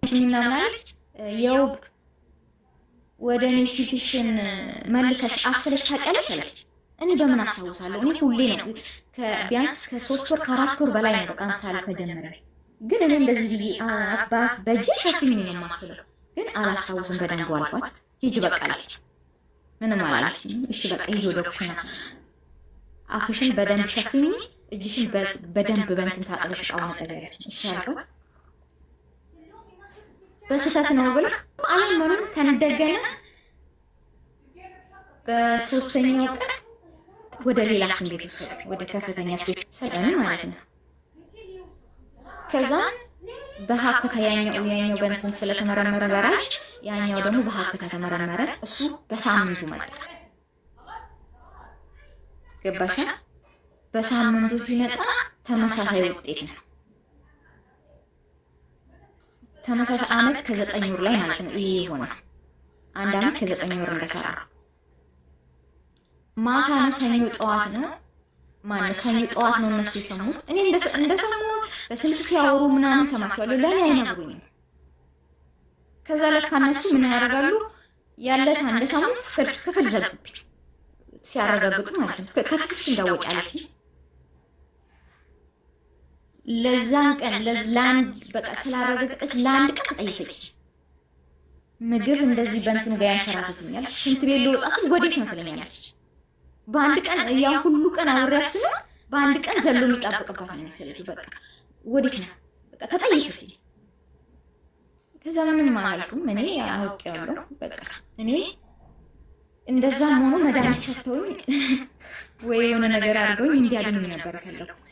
ምናምናለች የውብ ወደ እኔ ፊትሽን መልሰሽ አስለሽ ታውቂያለሽ አለች። እኔ በምን አስታውሳለሁ? እኔ ሁሌ ነው ቢያንስ ከ3 ወር ከ4 ወር በላይ ነው በቃ ምሳሌ ተጀመረ። ግን እኔ እንደዚህ ብዬ በእጄ ሸፍኝ ነው የማስለው፣ ግን አላስታውስም በደንብ አልኳት። ሂጂ በቃ አለች። ምንም አላለችኝም። እሺ በቃ ሂጂ ወደ ኩሽና፣ አፍሽን በደንብ ሸፍኝ፣ እጅሽን በደንብ በእንትን ታጥበሽ እቃውን አጠቢ አለችኝ። እሺ አልኳት። በስህተት ነው ብላ አላመኑም። ከእንደገና በ3ኛው ቀን ወደ ሌላ ሐኪም ቤት ወሰዱ፣ ወደ ከፍተኛ ስፔሻሊስት ማለት ነው። ከዛ በሀከታ ያኛው በእንትን ስለተመረመረ በራጅ ያኛው ደግሞ በሀከታ ተመረመረ። እሱ በሳምንቱ መጣ። ገባሻ? በሳምንቱ ሲመጣ ተመሳሳይ ውጤት ነው። ተመሳሳይ አመት ከ9 ወር ላይ ማለት ነው። ይሄ ሆነ 1 አመት ከ9 ወር እንደሰራ ማታ ነው። ሰኞ ጠዋት ነው ማለት ሰኞ ጠዋት ነው እነሱ የሰሙት። እኔ እንደሰሙ በስልክ ሲያወሩ ምናምን ሰማቸዋለሁ፣ ለእኔ አይነግሩኝም። ከዛ ለካ እነሱ ምን ያደርጋሉ? ያለት አንድ ሳምንት ክፍል ዘጉብኝ ሲያረጋግጡ ማለት ነው። ከክፍልሽ እንዳወጪ አለች። ለዛን ቀን ለአንድ በቃ ስላረጋገጠች ለአንድ ቀን ጠይፈች። ምግብ እንደዚህ በእንትኑ ጋር ያንሸራትትኛል። ሽንት ቤት ልወጣ ስል ወዴት ነው ትለኛለች። በአንድ ቀን ያን ሁሉ ቀን አብሬያት ስኖር በአንድ ቀን ዘሎ የሚጣበቅባት ነው መሰለኝ። በቃ ወዴት ነው በቃ ተጠይፈች። ከዛ ምንም አላልኩም። እኔ አውቄዋለሁ። በቃ እኔ እንደዛም ሆኖ መድኃኒት ሰጥተውኝ ወይ የሆነ ነገር አድርገውኝ እንዲያድኑኝ ነበር የፈለኩት።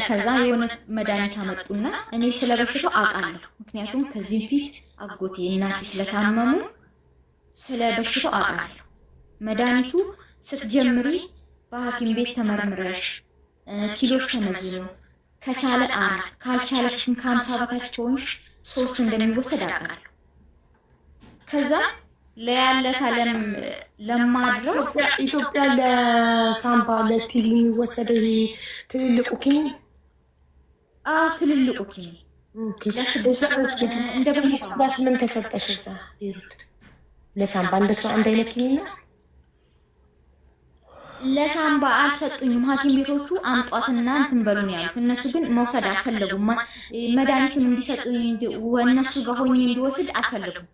ከዛ የሆነ መድኃኒት አመጡና እኔ ስለ በሽታው አውቃለሁ። ምክንያቱም ከዚህ ፊት አጎቴ እናቴ ስለታመሙ ስለ በሽታው አውቃለሁ። መድኃኒቱ ስትጀምሪ በሐኪም ቤት ተመርምረሽ ኪሎች ተመዝኖ ከቻለ 4 ካልቻለሽ ግን ከ50 በታች ከሆንሽ 3 እንደሚወሰድ አውቃለሁ። ከዛ ለያለት አለም ለማድረው ኢትዮጵያ ለሳምባ ለቲቪ የሚወሰደው ይሄ ትልልቁ ኪኒን ትልልቁ ኪኒን እንደ በፊት ምን ተሰጠሽ? እዛ ይሩት ለሳምባ እንደሱ አንድ አይነት ኪኒን ለሳምባ አልሰጡኝም። ሐኪም ቤቶቹ አምጧትና እንትን በሉን ያሉት። እነሱ ግን መውሰድ አልፈለጉም። መድኃኒቱን እንዲሰጡኝ እነሱ ጋር ሆኜ እንዲወስድ አልፈለጉም።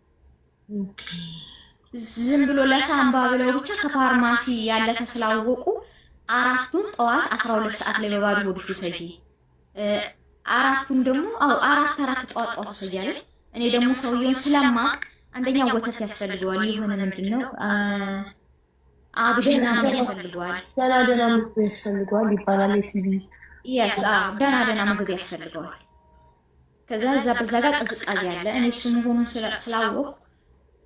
ዝም ብሎ ለሳምባ ብለው ብቻ ከፋርማሲ ያለተ ስላወቁ 4ቱን ጠዋት 12 ሰዓት ላይ በባዶ ሆድሽ ውሰጂ፣ 4ቱን ደግሞ አራት ጠዋት ውሰጂ። እኔ ደግሞ ሰውየውን ስለማቅ አንደኛ ወተት ያስፈልገዋል፣ የሆነ ምንድነው አብሽ ምናምን ያስፈልገዋል፣ ደህና ምግብ ያስፈልገዋል ይባላል። የቲቪ ደህና ምግብ ያስፈልገዋል። ከዛ በዛ ጋር ቅዝቃዜ ያለ እኔ እሱ መሆኑን ስላወቅኩ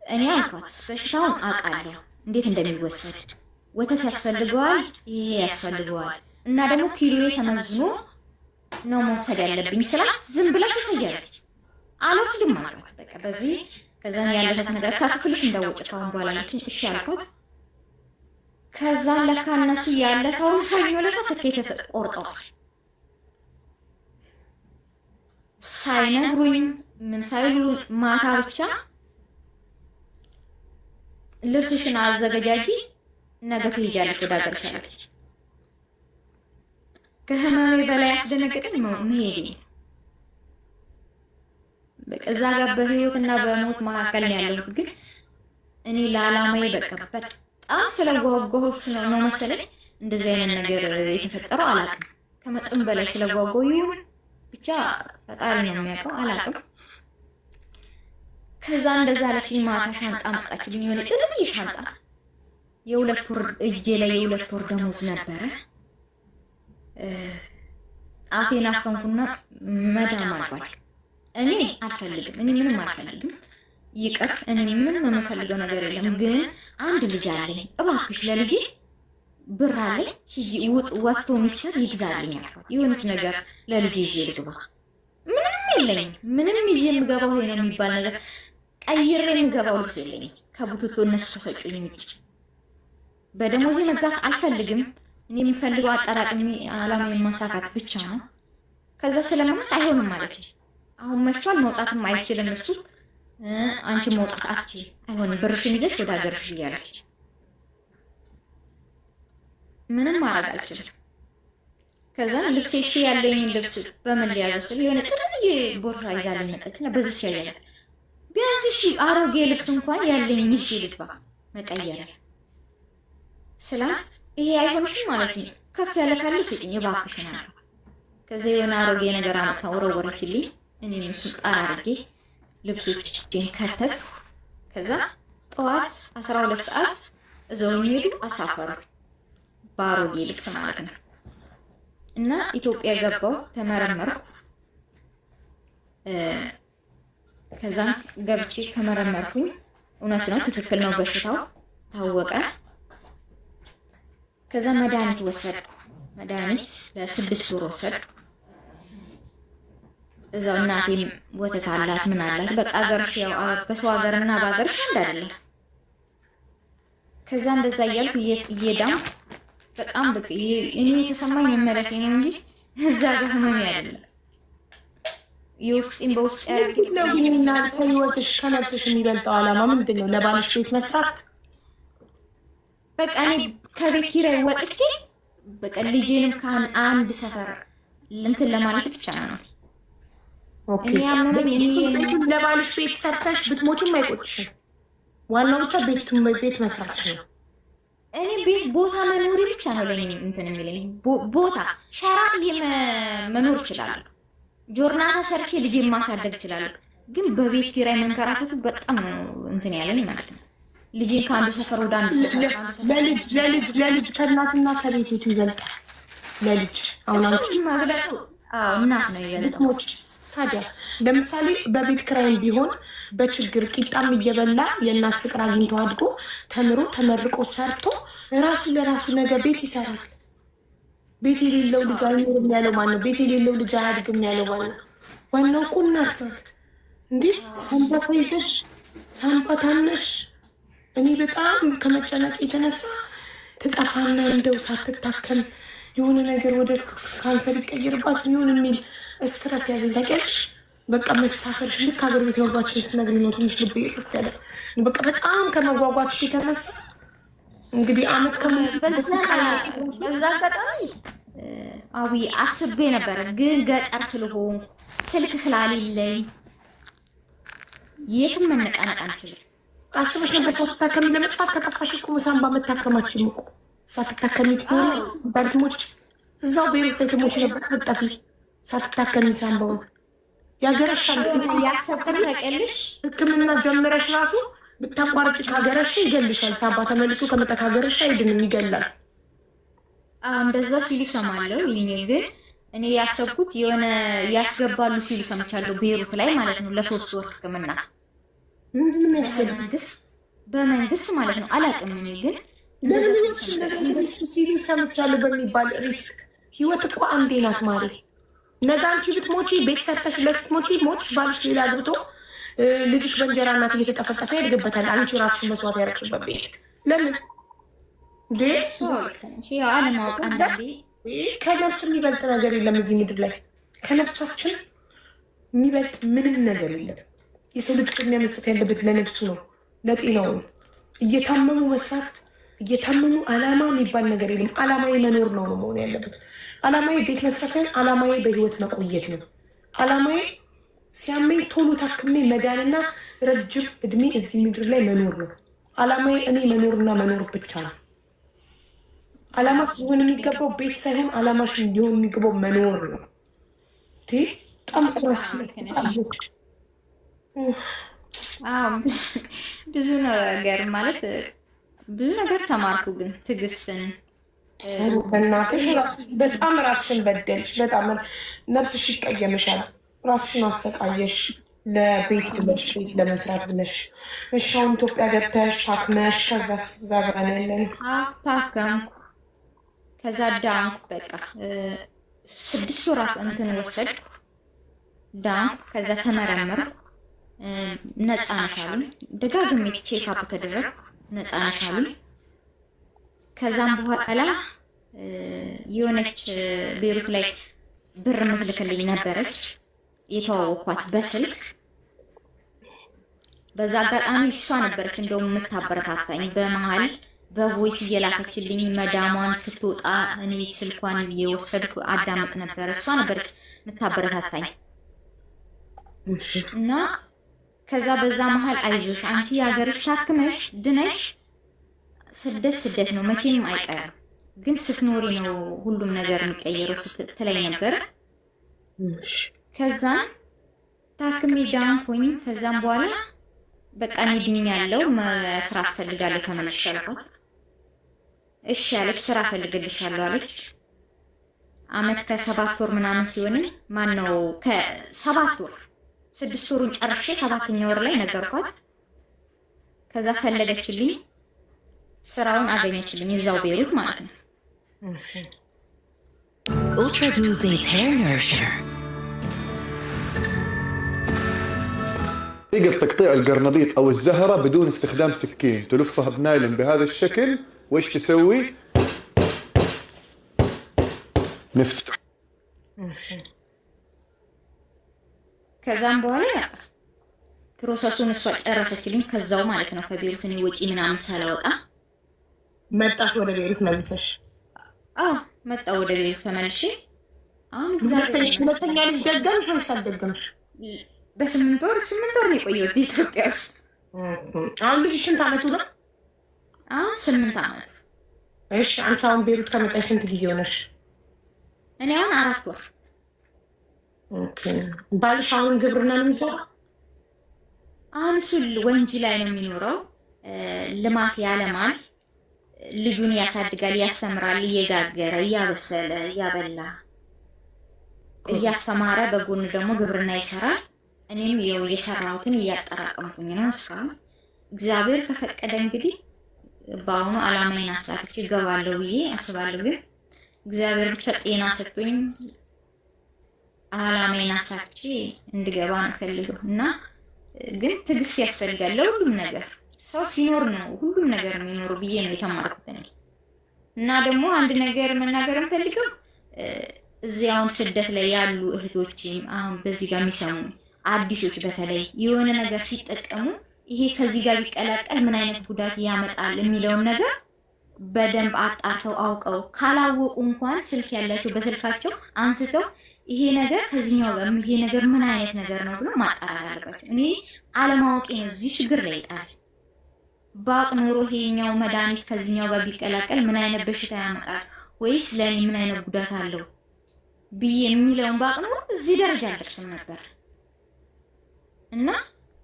እኔ አልኳት በሽታውን አውቃለሁ እንዴት እንደሚወሰድ፣ ወተት ያስፈልገዋል፣ ይሄ ያስፈልገዋል እና ደግሞ ኪሎዬ ተመዝኖ ነው መውሰድ ያለብኝ ስላት ዝም ብለሽ ሰያለች። አልወስድም አልኳት። በቃ በዚህ ከዛ ያለበት ነገር ከክፍልሽ እንዳወጭ ካሁን በኋላ አለችኝ። እሺ አልኳት። ከዛ ለካ እነሱ ያለታው ሰኞ ለታ ትኬት ቆርጠዋል ሳይነግሩኝ ምን ሳይሉ ማታ ብቻ ልብስሽን አዘገጃጂ ነገ ትሄጃለሽ ወደ ሀገርሽ አለች። ከህመሜ በላይ ያስደነገጠኝ መሄዴ። በቃ እዛ ጋር በህይወትና በሞት መካከል ነው ያለሁት። ግን እኔ ለዓላማዬ በቃ በጣም ስለጓጓሁ ነው መሰለኝ እንደዚህ አይነት ነገር የተፈጠረው አላውቅም። ከመጠን በላይ ስለጓጓሁ ይሁን ብቻ ፈጣሪ ነው የሚያውቀው፣ አላውቅም። ከዛ እንደዛ አለችኝ። ማታ ሻንጣ መጣችልኝ፣ የሆነ ጥልጥዬ ሻንጣ የ2 ወር እጄ ላይ የ2 ወር ደሞዝ ነበረ። አፌን አፈንኩና መዳም አልኳል። እኔ አልፈልግም፣ እኔ ምንም አልፈልግም፣ ይቅር፣ እኔ ምንም የምፈልገው ነገር የለም። ግን አንድ ልጅ አለኝ፣ እባክሽ ለልጄ ብር አለኝ፣ ሂጂ ወጥቶ ሚስተር ይግዛልኝ አልኳት። የሆነች ነገር ለልጄ ይዤ ልግባ። ምንም የለኝም፣ ምንም ይዤ የምገባው ይሄ ነው የሚባል ነገር ቀይሬ የምገባው ልብስ የለኝም ከቡትቶ እነሱ ከሰጡኝ ውጭ። በደሞዜ መግዛት አልፈልግም። እኔ የምፈልገው አጠራቅሜ አላማዬን ማሳካት ብቻ ነው። ከዛ ስለምናት አይሆንም ማለች። አሁን መሽቷል፣ መውጣትም አይችልም እሱ። አንቺ መውጣት አትችይም፣ አይሆንም፣ ብርሽን ይዘሽ ወደ ሀገርሽ እያለች ምንም ማድረግ አልችልም። ከዛ ልብሴ እሺ ያለኝን ልብስ በምን ሊያዘው ስል የሆነ ጥርዬ ቦርሳ ይዛልኝ መጣችና በዚች ያለ ቢያንስ እሺ አሮጌ ልብስ እንኳን ያለኝን ይዤ ልግባ መቀየር ስላት ይሄ አይሆንሽም ማለት ነው። ከፍ ያለ ካለ ስጭኝ እባክሽን አለ። ከዛ የሆነ አሮጌ ነገር አመጣ ወረወረችልኝ። እኔም እሱን ጣር አድርጌ ልብሶችን ከተትኩ። ከዛ ጠዋት 12 ሰዓት እዛው ሄዱ አሳፈሩ፣ በአሮጌ ልብስ ማለት ነው። እና ኢትዮጵያ ገባው ተመረመርኩ። ከዛ ገብቼ ከመረመርኩኝ እውነት ነው ትክክል ነው በሽታው ታወቀ። ከዛ መድኃኒት ወሰድኩ። መድኃኒት ለ6 ወር ወሰድኩ። እዛው እናቴም ወተት አላት ምን አላት በቃ ሀገርሽ ያው በሰው ሀገርና በሀገርሽ አንድ አይደለም። ከዛ እንደዛ እያልኩ እየዳም በጣም በቃ እኔ የተሰማኝ መመለሴ ነው እንጂ እዛ ጋር ህመም አይደለም። የውስጤን በውስጥ ያደርግ ነው። ግን እና ከህይወትሽ ከነፍስሽ የሚበልጠው ዓላማ ምንድን ነው? ለባልሽ ቤት መስራት። በቃ እኔ ከቤት ኪራይ ወጥቼ በቃ ልጄንም ከአንድ ሰፈር እንትን ለማለት ብቻ ነው። ኦኬ ለባልሽ ቤት ሰርተሽ ብትሞችም አይቆጭሽም። ዋናው ብቻ ቤት መስራትሽ ነው። እኔ ቤት ቦታ መኖሪ ብቻ ነው ለኔ እንትን የሚለኝ። ቦታ ሸራት መኖር ይችላል፣ ጆርናታ ሰርቼ ልጅ ማሳደግ ይችላል። ግን በቤት ኪራይ መንከራተቱ በጣም ነው እንትን ያለኝ ማለት ነው። ልጅ ከአንዱ ሰፈር ወደ አንዱ ሰፈር ለልጅ ከእናትና ከቤቱ ይበልጣል። ለልጅ አሁን አንቺ ማብለጡ እናት ነው ይበልጣል። ታዲያ ለምሳሌ በቤት ክራይም ቢሆን በችግር ቂጣም እየበላ የእናት ፍቅር አግኝቶ አድጎ ተምሮ ተመርቆ ሰርቶ ራሱ ለራሱ ነገር ቤት ይሰራል። ቤት የሌለው ልጅ አይኖርም ያለው ማነው? ቤት የሌለው ልጅ አያድግም ያለው ማነው? ዋናው እኮ እናት ናት። እንዲህ ሳምባ ተይዘሽ ሳምባ ታነሽ። እኔ በጣም ከመጨነቅ የተነሳ ትጠፋና እንደው ሳትታከም የሆነ ነገር ወደ ካንሰር ይቀየርባት ይሆን የሚል ስትረስ ያዘኝ። ታውቂያለሽ? በቃ መሳፈርሽ ልክ ሀገር ቤት መግባትሽን ስትነግሪኝ ነው ትንሽ ልቤ ይቅፍ ያለ። በቃ በጣም ከመጓጓትሽ የተነሳ እንግዲህ አመት በዛ አጋጣሚ አብይ አስቤ ነበረ፣ ግን ገጠር ስለሆንኩ ስልክ ስላሌለኝ የትም መነቃነቅ አንችልም። አስበሽ ነበር ሳትታከሚ ለመጥፋት? ከጠፋሽ እኮ ሳምባ መታከማችን እኮ ሳትታከሚ ባልትሞች እዛው ቤሩት ላይ ትሞች ነበር መጣፊ ሳትታከሚ ሳምባውን ያገረሻል። ሕክምና ጀምረሽ ራሱ ብታቋርጭ ካገረሽ ይገልሻል። ሳምባ ተመልሶ ከመጣ ካገረሽ አይድንም፣ ይገላል። እንደዛ ሲሉ ሰማለሁ። ይሄ ግን እኔ ያሰብኩት የሆነ ያስገባሉ ሲሉ ሰምቻለሁ፣ ቤሩት ላይ ማለት ነው ለ3 ወር ሕክምና። ምንድን ነው የሚያስገባ? በመንግስት ማለት ነው። አላውቅም እኔ ግን ለምን ሲሉ ሰምቻለሁ። በሚባል ሪስክ ህይወት እኮ አንዴ ናት ማሬ። ነገ አንቺ ብትሞቺ ቤት ሰርተሽ ለብትሞቺ ሞች ባልሽ ሌላ አግብቶ ልጅሽ በእንጀራ እናት እየተጠፈጠፈ ያድግበታል። አንቺ ራስሽን መስዋዕት ያደረግሽበት ቤት ለምን አለማወቅ አንዳንዴ ከነፍስ የሚበልጥ ነገር የለም እዚህ ምድር ላይ። ከነፍሳችን የሚበልጥ ምንም ነገር የለም። የሰው ልጅ ቅድሚያ መስጠት ያለበት ለነፍሱ ነው፣ ለጤናው ነው። እየታመሙ መስራት፣ እየታመሙ አላማ የሚባል ነገር የለም። አላማዊ መኖር ነው መሆን ያለበት። አላማዊ ቤት መስራት ሳይሆን አላማዊ በህይወት መቆየት ነው። አላማዊ ሲያመኝ ቶሎ ታክሜ መዳንና ረጅም እድሜ እዚህ ምድር ላይ መኖር ነው። አላማዊ እኔ መኖርና መኖር ብቻ ነው። አላማሽ ሊሆን የሚገባው ቤት ሳይሆን አላማሽ ሊሆን የሚገባው መኖር ነው። በጣም ቁራስ ብዙ ነገር ማለት ብዙ ነገር ተማርኩ። ግን ትዕግስትን በእናትሽ በጣም ራስሽን በደልሽ። በጣም ነፍስሽ ይቀየምሻል። ራስሽን አሰቃየሽ ለቤት ብለሽ ቤት ለመስራት ብለሽ። እሺ አሁን ኢትዮጵያ ገብተሽ ታክመሽ ከዛ ዛጋን ያለን ታከምኩ። ከዛ ዳንኩ። በቃ 6 ወራት እንትን ወሰድኩ። ዳንኩ። ከዛ ተመረመርኩ። ነፃ ነሽ አሉኝ። ደጋግሜ ቼክ አፕ ተደረግኩ። ነፃ ነሽ አሉኝ። ከዛም በኋላ የሆነች ቤሩት ላይ ብር ምትልክልኝ ነበረች የተዋወቅኳት በስልክ። በዛ አጋጣሚ እሷ ነበረች እንደውም የምታበረታታኝ በመሃል በቮይስ እየላከችልኝ መዳሟን ስትወጣ እኔ ስልኳን እየወሰድኩ አዳምጥ ነበር። እሷ ነበረች የምታበረታታኝ እና ከዛ በዛ መሃል አይዞሽ አንቺ የሀገርሽ ታክመሽ ድነሽ ስደት ነው መቼም አይቀርም፣ ግን ስትኖሪ ነው ሁሉም ነገር የሚቀየረው ስትለኝ ነበር። ከዛን ታክሜ ዳንኩኝ። ከዛም በኋላ በቃ እኔ ድኛለሁ፣ መስራት ፈልጋለሁ ተመልሼ አልኳት። እሺ አለች፣ ስራ ፈልግልሻለሁ አለች። አመት ከ7 ወር ምናምን ሲሆን ማነው ከ7 ወር 6 ወሩን ጨርሼ 7ኛ ወር ላይ ነገርኳት። ከዛ ፈለገችልኝ፣ ስራውን አገኘችልኝ እዛው ቤሩት ማለት ነው። Ultra Du Zayt Hair Nourisher. طريقة تقطيع القرنبيط أو الزهرة بدون استخدام سكين، تلفها بنايلون بهذا الشكل، وإيش تسوي؟ نفتح. ከዛም በኋላ ፕሮሰሱን እሷ ጨረሰችልኝ። ከዛው ማለት ነው ከቤሩት እኔ ወጪ ምናምን ሳላወጣ መጣሽ ወደ ቤሩት መልሰሽ? አዎ መጣሁ ወደ ቤሩት ተመልሼ። አሁን ሁለተኛ ልጅ ደገምሽ ወይስ አልደገምሽ? በ8 ወር ነው የቆየሁት ኢትዮጵያ ውስጥ። አሁን ልጅ ስንት አመቱ ነው? አሁን 8 አመቱ። እሺ አንቺ አሁን ቤሩት ከመጣሽ ስንት ጊዜ ሆነሽ? እኔ አሁን 4 ወር። ኦኬ። ባልሽ አሁን ግብርና ነው የሚሰራው? አሁን እሱ ወንጂ ላይ ነው የሚኖረው። ልማት ያለማል፣ ልጁን ያሳድጋል፣ ያስተምራል፣ እየጋገረ እያበሰለ እያበላ እያስተማረ በጎን ደግሞ ግብርና ይሰራል። እኔም ይኸው የሰራሁትን እያጠራቀምኩኝ ነው እስካሁን። እግዚአብሔር ከፈቀደ እንግዲህ በአሁኑ አላማዬን አሳክቼ እገባለሁ ብዬ አስባለሁ። ግን እግዚአብሔር ብቻ ጤና ሰጥቶኝ አላማዬን አሳክቼ እንድገባ ነው ፈልገው እና ግን ትዕግስት ያስፈልጋል ለሁሉም ነገር። ሰው ሲኖር ነው ሁሉም ነገር የሚኖሩ ብዬ ነው የተማርኩት እኔ። እና ደግሞ አንድ ነገር መናገር እንፈልገው እዚህ አሁን ስደት ላይ ያሉ እህቶችም አሁን በዚህ ጋር የሚሰሙ አዲሶች በተለይ የሆነ ነገር ሲጠቀሙ ይሄ ከዚህ ጋር ቢቀላቀል ምን አይነት ጉዳት ያመጣል የሚለውን ነገር በደንብ አጣርተው አውቀው ካላወቁ እንኳን ስልክ ያላቸው በስልካቸው አንስተው ይሄ ነገር ከዚህኛው ጋር ይሄ ነገር ምን አይነት ነገር ነው ብሎ ማጣራት አለባቸው። እኔ አለማወቄ ነው እዚህ ችግር ላይ ጣል። ባቅ ኖሮ ይሄኛው መድኃኒት ከዚህኛው ጋር ቢቀላቀል ምን አይነት በሽታ ያመጣል ወይስ ለኔ ምን አይነት ጉዳት አለው ብዬ የሚለውን ባቅ ኖሮ እዚህ ደረጃ አልደርስም ነበር። እና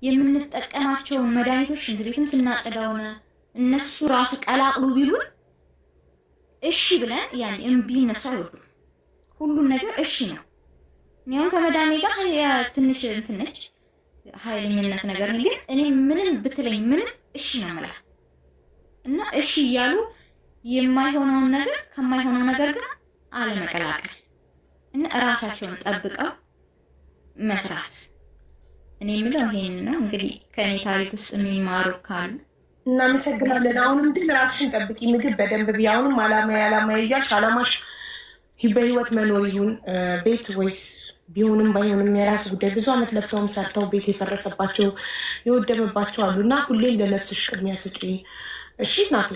የምንጠቀማቸውን መድኃኒቶች ሽንት ቤትም ስናጸዳው እነሱ ራሱ ቀላቅሉ ቢሉን እሺ ብለን ያኔ እምቢ እነሱ አይወዱም። ሁሉም ነገር እሺ ነው። እኔም ከመዳሜ ጋር ትንሽ እንትን ነች ኃይለኝነት ነገር ግን እኔ ምንም ብትለኝ ምንም እሺ ነው የምላት እና እሺ እያሉ የማይሆነውን ነገር ከማይሆነው ነገር ጋር አለመቀላቀል እና ራሳቸውን ጠብቀው መስራት። እኔ የምለው ይሄን ነው። እንግዲህ ከኔ ታሪክ ውስጥ የሚማሩ ካሉ እናመሰግናለን። አሁንም ግን ራስሽን ጠብቂ፣ ምግብ በደንብ ብይ። አሁንም አላማ እያልሽ አላማሽ በህይወት መኖር ይሁን ቤት ወይስ ቢሆንም ባይሆንም የራሱ ጉዳይ። ብዙ አመት ለፍተውም ሰርተው ቤት የፈረሰባቸው የወደመባቸው አሉ እና ሁሌም ለነፍስሽ ቅድሚያ ስጪ። እሺ እናቴ።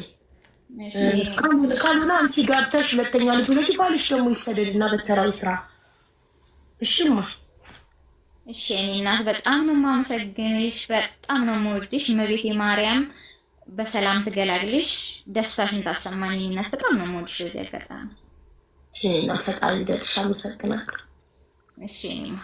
ካልሆነ አንቺ ገብተሽ ሁለተኛ ልጅ ወለጂ፣ ባልሽ ደግሞ ይሰደድና በተራዊ ስራ። እሺማ። እሺ እኔ እናት በጣም ነው የማመሰግንሽ፣ በጣም ነው የምወድሽ። እመቤቴ ማርያም በሰላም ትገላግልሽ፣ ደስታሽን ታሰማኝ። እናት በጣም ነው የምወድሽ። በዚህ አጋጣሚ እሺ እና ፈጣሪ ይደርሽ። አመሰግናለሁ። እሺ እኔማ